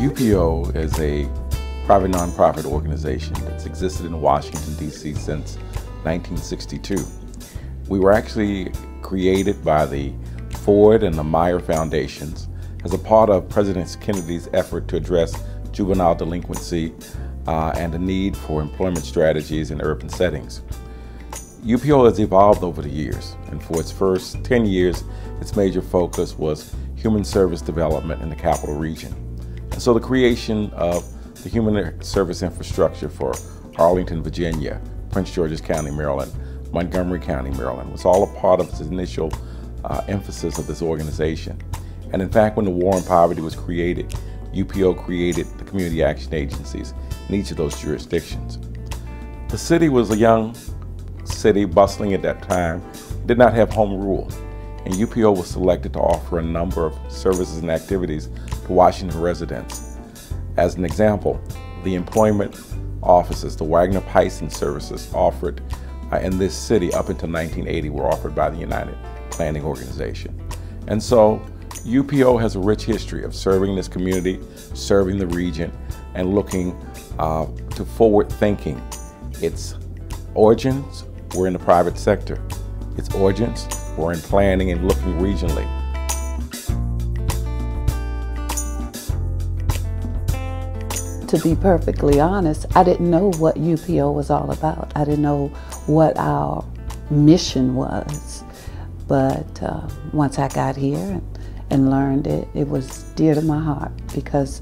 UPO is a private nonprofit organization that's existed in Washington, D.C. since 1962. We were actually created by the Ford and the Meyer Foundations as a part of President Kennedy's effort to address juvenile delinquency and the need for employment strategies in urban settings. UPO has evolved over the years, and for its first 10 years, its major focus was human service development in the capital region. And so the creation of the human service infrastructure for Arlington, Virginia, Prince George's County, Maryland, Montgomery County, Maryland, was all a part of its initial emphasis of this organization. And in fact, when the War on Poverty was created, UPO created the community action agencies in each of those jurisdictions. The city was a young city, bustling at that time, did not have home rule, and UPO was selected to offer a number of services and activities to Washington residents. As an example, the employment offices, the Wagner-Payson services offered in this city up until 1980 were offered by the United Planning Organization. And so UPO has a rich history of serving this community, serving the region, and looking to forward thinking. Its origins were in the private sector. Its origins were in planning and looking regionally. To be perfectly honest, I didn't know what UPO was all about. I didn't know what our mission was. But once I got here and learned it, it was dear to my heart because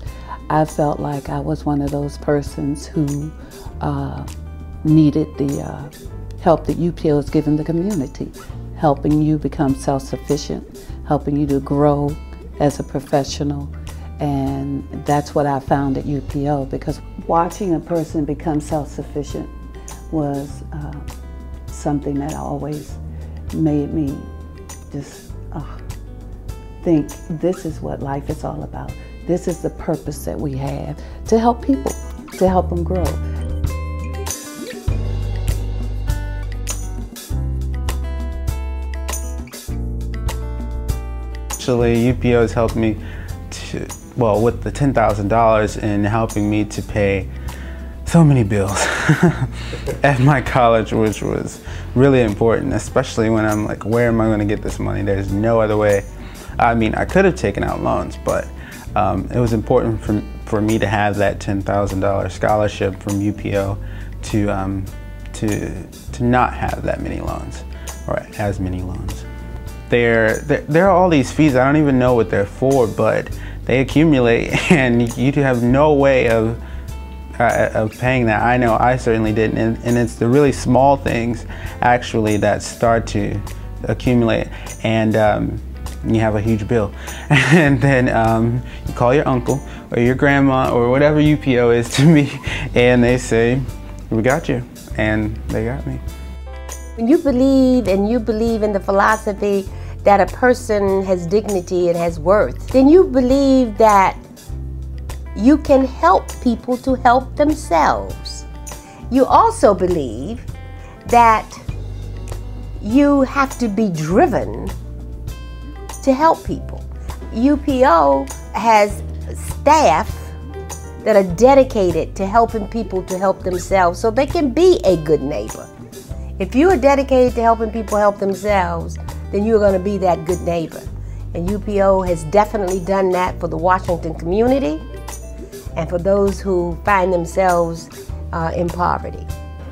I felt like I was one of those persons who needed the help that UPO is giving the community, helping you become self-sufficient, helping you to grow as a professional. And that's what I found at UPO, because watching a person become self-sufficient was something that always made me just think this is what life is all about. This is the purpose that we have, to help people, to help them grow. Actually, UPO has helped me with the $10,000 in helping me to pay so many bills at my college, which was really important, especially when I'm like, where am I going to get this money? There's no other way. I mean, I could have taken out loans, but it was important for me to have that $10,000 scholarship from UPO to not have that many loans, or as many loans. There are all these fees. I don't even know what they're for, but they accumulate, and you have no way of paying that. I know I certainly didn't, and it's the really small things actually that start to accumulate, and you have a huge bill. And then you call your uncle or your grandma or whatever UPO is to me, and they say, we got you, and they got me. When you believe in the philosophy that a person has dignity and has worth, then you believe that you can help people to help themselves. You also believe that you have to be driven to help people. UPO has staff that are dedicated to helping people to help themselves so they can be a good neighbor. If you are dedicated to helping people help themselves, then you're going to be that good neighbor. And UPO has definitely done that for the Washington community and for those who find themselves in poverty.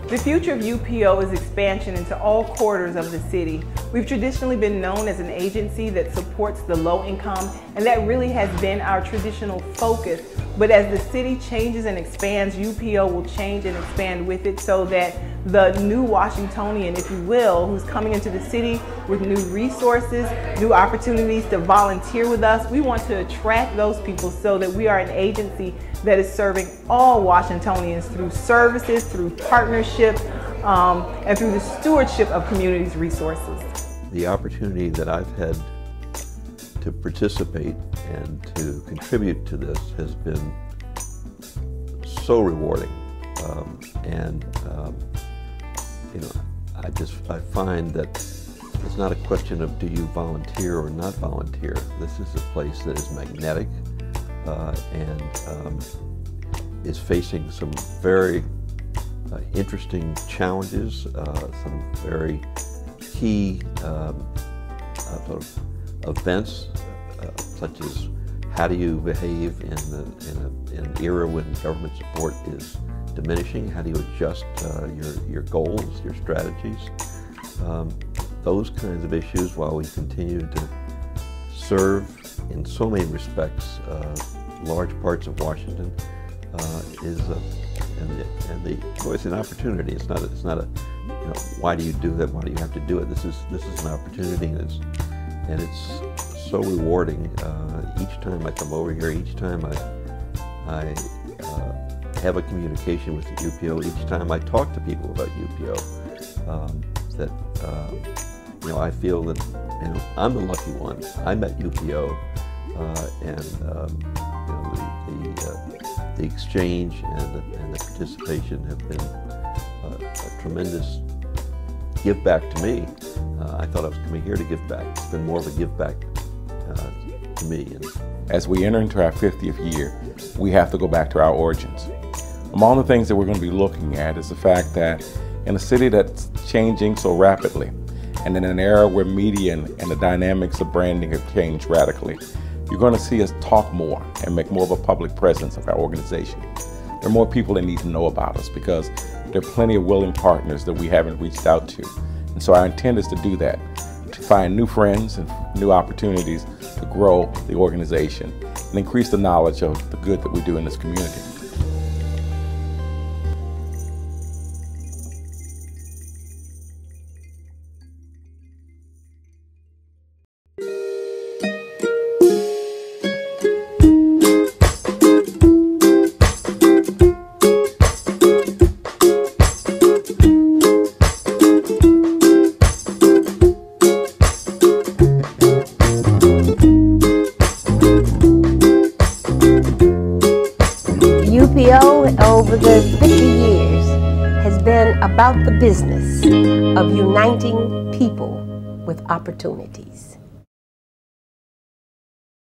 The future of UPO is expansion into all quarters of the city. We've traditionally been known as an agency that supports the low income, and that really has been our traditional focus. But as the city changes and expands, UPO will change and expand with it so that the new Washingtonian, if you will, who's coming into the city with new resources, new opportunities to volunteer with us, we want to attract those people so that we are an agency that is serving all Washingtonians through services, through partnership, and through the stewardship of communities' resources. The opportunity that I've had to participate and to contribute to this has been so rewarding, you know, I find that it's not a question of do you volunteer or not volunteer. This is a place that is magnetic. and is facing some very interesting challenges, some very key sort of events, such as how do you behave in an era when government support is diminishing? How do you adjust your goals, your strategies? Those kinds of issues, while we continue to serve in so many respects large parts of Washington, it's an opportunity. It's not a why do you do that? Why do you have to do it? This is an opportunity, and it's so rewarding. Each time I come over here, each time I have a communication with the UPO, each time I talk to people about UPO, that I feel that I'm the lucky one. I met UPO, and the exchange and the participation have been a tremendous give back to me. I thought I was coming here to give back. It's been more of a give back to me. And as we enter into our 50th year, we have to go back to our origins. Among the things that we're going to be looking at is the fact that in a city that's changing so rapidly, and in an era where media and the dynamics of branding have changed radically, you're going to see us talk more and make more of a public presence of our organization. There are more people that need to know about us because there are plenty of willing partners that we haven't reached out to. And so our intent is to do that, to find new friends and new opportunities to grow the organization and increase the knowledge of the good that we do in this community. UPO over the 50 years has been about the business of uniting people with opportunities.